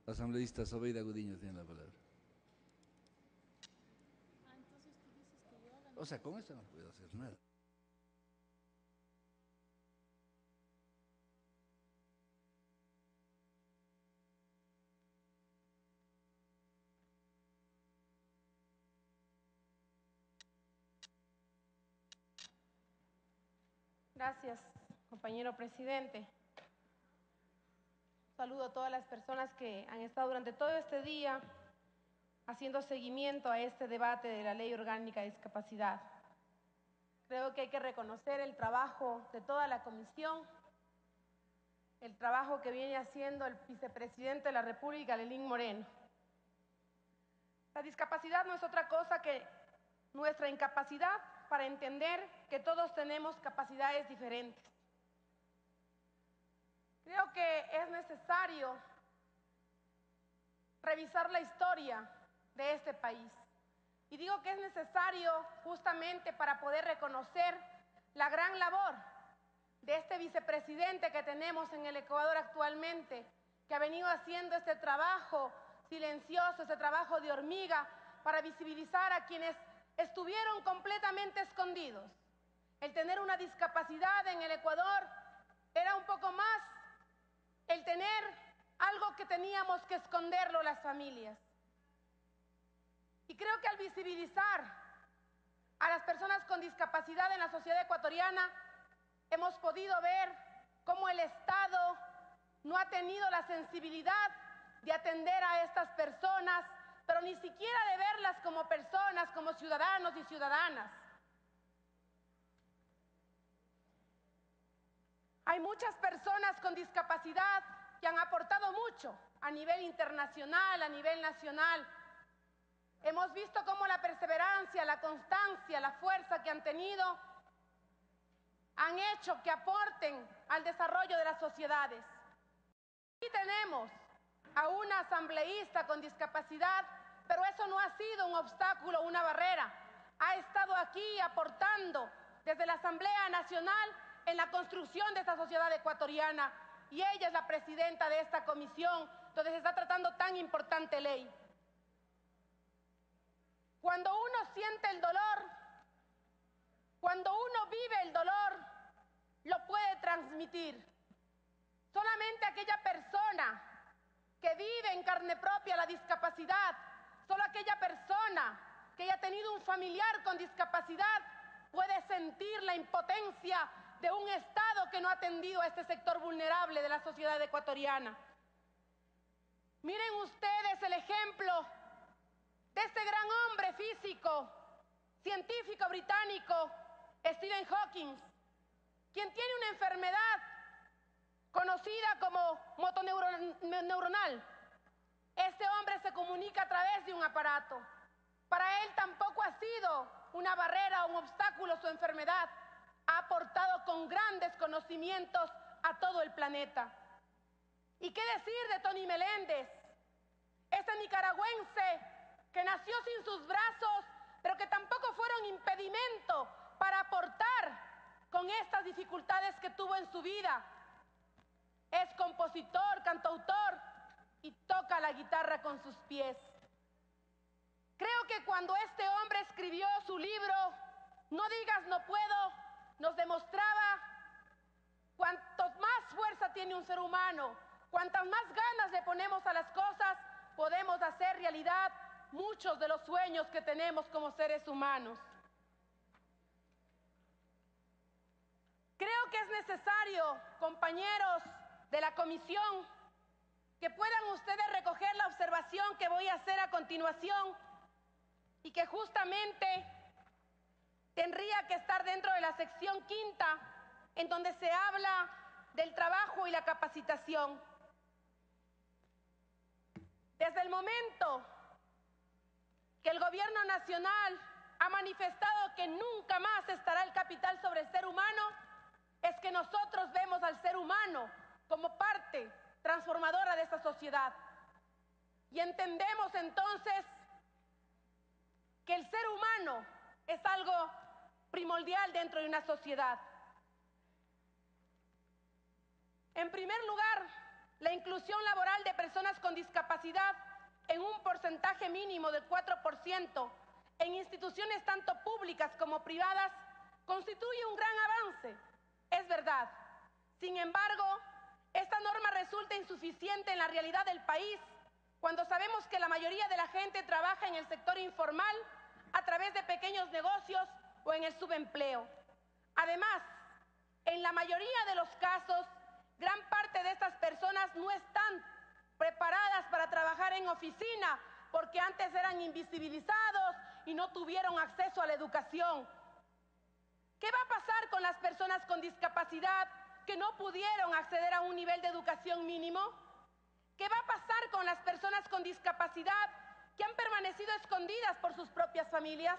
Asambleísta Sobeida Gudiño tiene la palabra. O sea, con esto no puedo hacer nada. Gracias, compañero presidente. Saludo a todas las personas que han estado durante todo este día haciendo seguimiento a este debate de la Ley Orgánica de Discapacidad. Creo que hay que reconocer el trabajo de toda la comisión, el trabajo que viene haciendo el vicepresidente de la República, Lenín Moreno. La discapacidad no es otra cosa que nuestra incapacidad para entender que todos tenemos capacidades diferentes. Creo que es necesario revisar la historia de este país. Y digo que es necesario justamente para poder reconocer la gran labor de este vicepresidente que tenemos en el Ecuador actualmente, que ha venido haciendo este trabajo silencioso, este trabajo de hormiga, para visibilizar a quienes estuvieron completamente escondidos. El tener una discapacidad en el Ecuador era un poco más el tener algo que teníamos que esconderlo las familias. Y creo que al visibilizar a las personas con discapacidad en la sociedad ecuatoriana, hemos podido ver cómo el Estado no ha tenido la sensibilidad de atender a estas personas, pero ni siquiera de verlas como personas, como ciudadanos y ciudadanas. Hay muchas personas con discapacidad que han aportado mucho a nivel internacional, a nivel nacional. Hemos visto cómo la perseverancia, la constancia, la fuerza que han tenido han hecho que aporten al desarrollo de las sociedades. Aquí tenemos a una asambleísta con discapacidad, pero eso no ha sido un obstáculo, una barrera. Ha estado aquí aportando desde la Asamblea Nacional en la construcción de esta sociedad ecuatoriana, y ella es la presidenta de esta comisión donde se está tratando tan importante ley. Cuando uno siente el dolor, cuando uno vive el dolor, lo puede transmitir. Solamente aquella persona que vive en carne propia la discapacidad, solo aquella persona que haya tenido un familiar con discapacidad puede sentir la impotencia de un Estado que no ha atendido a este sector vulnerable de la sociedad ecuatoriana. Miren ustedes el ejemplo de este gran hombre físico, científico británico, Stephen Hawking, quien tiene una enfermedad conocida como motoneuronal. Este hombre se comunica a través de un aparato. Para él tampoco ha sido una barrera o un obstáculo su enfermedad. Ha aportado con grandes conocimientos a todo el planeta. ¿Y qué decir de Tony Meléndez? Este nicaragüense que nació sin sus brazos, pero que tampoco fueron impedimento para aportar con estas dificultades que tuvo en su vida. Es compositor, cantautor y toca la guitarra con sus pies. Creo que cuando este hombre escribió su libro, No digas no puedo, nos demostraba cuanto más fuerza tiene un ser humano, cuantas más ganas le ponemos a las cosas, podemos hacer realidad muchos de los sueños que tenemos como seres humanos. Creo que es necesario, compañeros de la comisión, que puedan ustedes recoger la observación que voy a hacer a continuación y que justamente tendría que estar dentro de la sección quinta, en donde se habla del trabajo y la capacitación. Desde el momento que el gobierno nacional ha manifestado que nunca más estará el capital sobre el ser humano, es que nosotros vemos al ser humano como parte transformadora de esta sociedad. Y entendemos entonces que el ser humano es algo primordial dentro de una sociedad. En primer lugar, la inclusión laboral de personas con discapacidad en un porcentaje mínimo del 4% en instituciones tanto públicas como privadas constituye un gran avance, es verdad. Sin embargo, esta norma resulta insuficiente en la realidad del país cuando sabemos que la mayoría de la gente trabaja en el sector informal a través de pequeños negocios o en el subempleo. Además, en la mayoría de los casos, gran parte de estas personas no están preparadas para trabajar en oficina porque antes eran invisibilizados y no tuvieron acceso a la educación. ¿Qué va a pasar con las personas con discapacidad que no pudieron acceder a un nivel de educación mínimo? ¿Qué va a pasar con las personas con discapacidad que han permanecido escondidas por sus propias familias?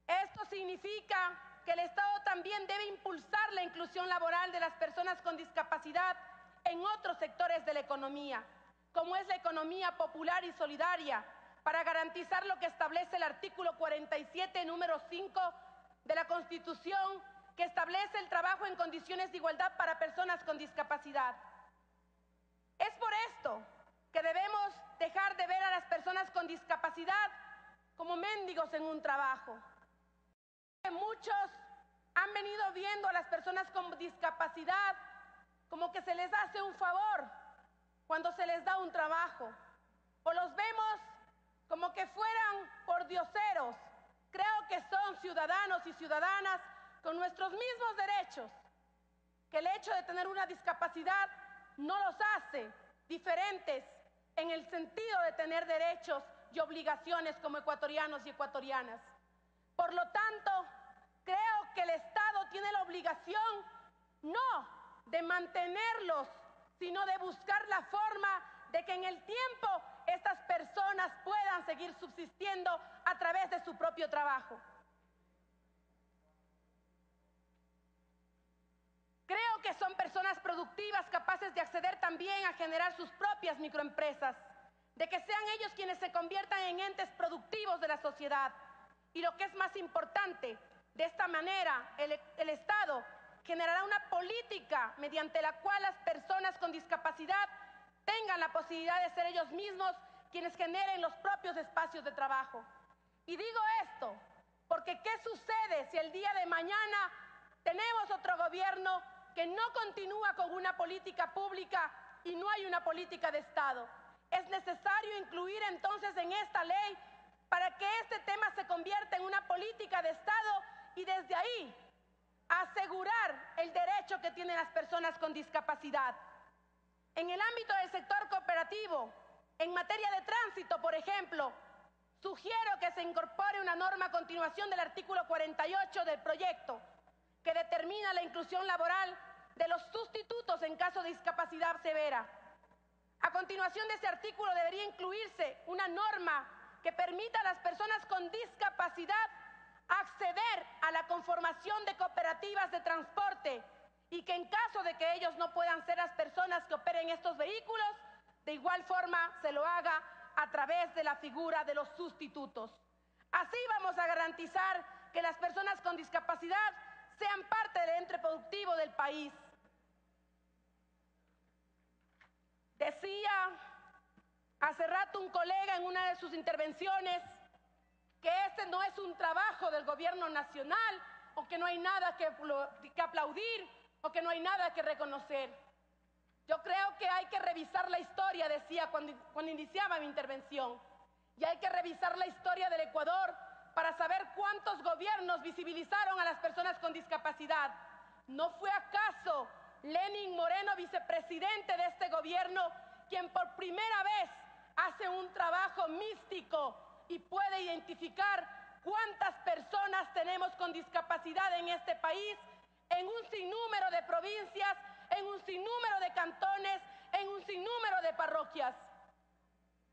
Esto significa que el Estado también debe impulsar la inclusión laboral de las personas con discapacidad en otros sectores de la economía, como es la economía popular y solidaria, para garantizar lo que establece el artículo 47, número 5 de la Constitución, que establece el trabajo en condiciones de igualdad para personas con discapacidad. Es por esto que debemos dejar de ver a las personas con discapacidad como mendigos en un trabajo. Muchos han venido viendo a las personas con discapacidad como que se les hace un favor cuando se les da un trabajo, o los vemos como que fueran pordioseros. Creo que son ciudadanos y ciudadanas con nuestros mismos derechos, que el hecho de tener una discapacidad no los hace diferentes en el sentido de tener derechos y obligaciones como ecuatorianos y ecuatorianas. Por lo tanto, creo que el Estado tiene la obligación no de mantenerlos, sino de buscar la forma de que en el tiempo estas personas puedan seguir subsistiendo a través de su propio trabajo. Creo que son personas productivas capaces de acceder también a generar sus propias microempresas, de que sean ellos quienes se conviertan en entes productivos de la sociedad. Y lo que es más importante, de esta manera el Estado generará una política mediante la cual las personas con discapacidad tengan la posibilidad de ser ellos mismos quienes generen los propios espacios de trabajo. Y digo esto porque ¿qué sucede si el día de mañana tenemos otro gobierno que no continúa con una política pública y no hay una política de Estado? Es necesario incluir entonces en esta ley para que este tema se convierta en una política de Estado y desde ahí asegurar el derecho que tienen las personas con discapacidad. En el ámbito del sector cooperativo, en materia de tránsito, por ejemplo, sugiero que se incorpore una norma a continuación del artículo 48 del proyecto, que determina la inclusión laboral de los sustitutos en caso de discapacidad severa. A continuación de ese artículo debería incluirse una norma que permita a las personas con discapacidad acceder a la conformación de cooperativas de transporte y que en caso de que ellos no puedan ser las personas que operen estos vehículos, de igual forma se lo haga a través de la figura de los sustitutos. Así vamos a garantizar que las personas con discapacidad sean parte del ente productivo del país. Decía hace rato un colega en una de sus intervenciones que este no es un trabajo del gobierno nacional, o que no hay nada que aplaudir, o que no hay nada que reconocer. Yo creo que hay que revisar la historia, decía cuando iniciaba mi intervención, y hay que revisar la historia del Ecuador para saber cuántos gobiernos visibilizaron a las personas con discapacidad. ¿No fue acaso Lenín Moreno, vicepresidente de este gobierno, quien por primera vez hace un trabajo místico y puede identificar cuántas personas tenemos con discapacidad en este país, en un sinnúmero de provincias, en un sinnúmero de cantones, en un sinnúmero de parroquias?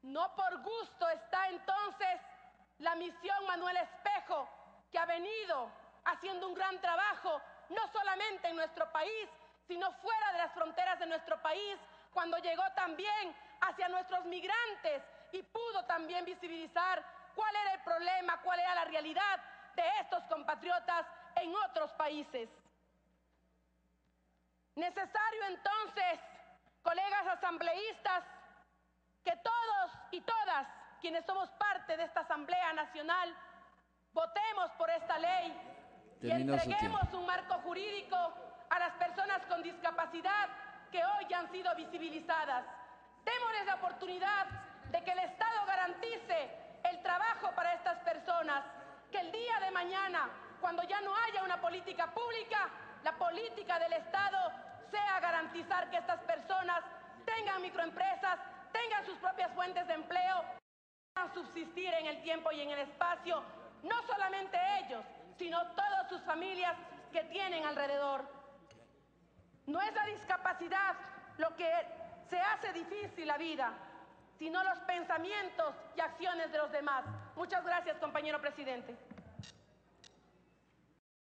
No por gusto está entonces la misión Manuel Espejo, que ha venido haciendo un gran trabajo, no solamente en nuestro país, sino fuera de las fronteras de nuestro país, cuando llegó también hacia nuestros migrantes y pudo también visibilizar cuál era el problema, cuál era la realidad de estos compatriotas en otros países. Necesario entonces, colegas, asambleístas que todos y todas quienes somos parte de esta Asamblea Nacional votemos por esta ley y entreguemos un marco jurídico a las personas con discapacidad que hoy han sido visibilizadas. Démosles la oportunidad de que el Estado garantice el trabajo para estas personas, que el día de mañana, cuando ya no haya una política pública, la política del Estado sea garantizar que estas personas tengan microempresas, tengan sus propias fuentes de empleo, puedan subsistir en el tiempo y en el espacio, no solamente ellos, sino todas sus familias que tienen alrededor. No es la discapacidad lo que se hace difícil la vida, sino los pensamientos y acciones de los demás. Muchas gracias, compañero presidente.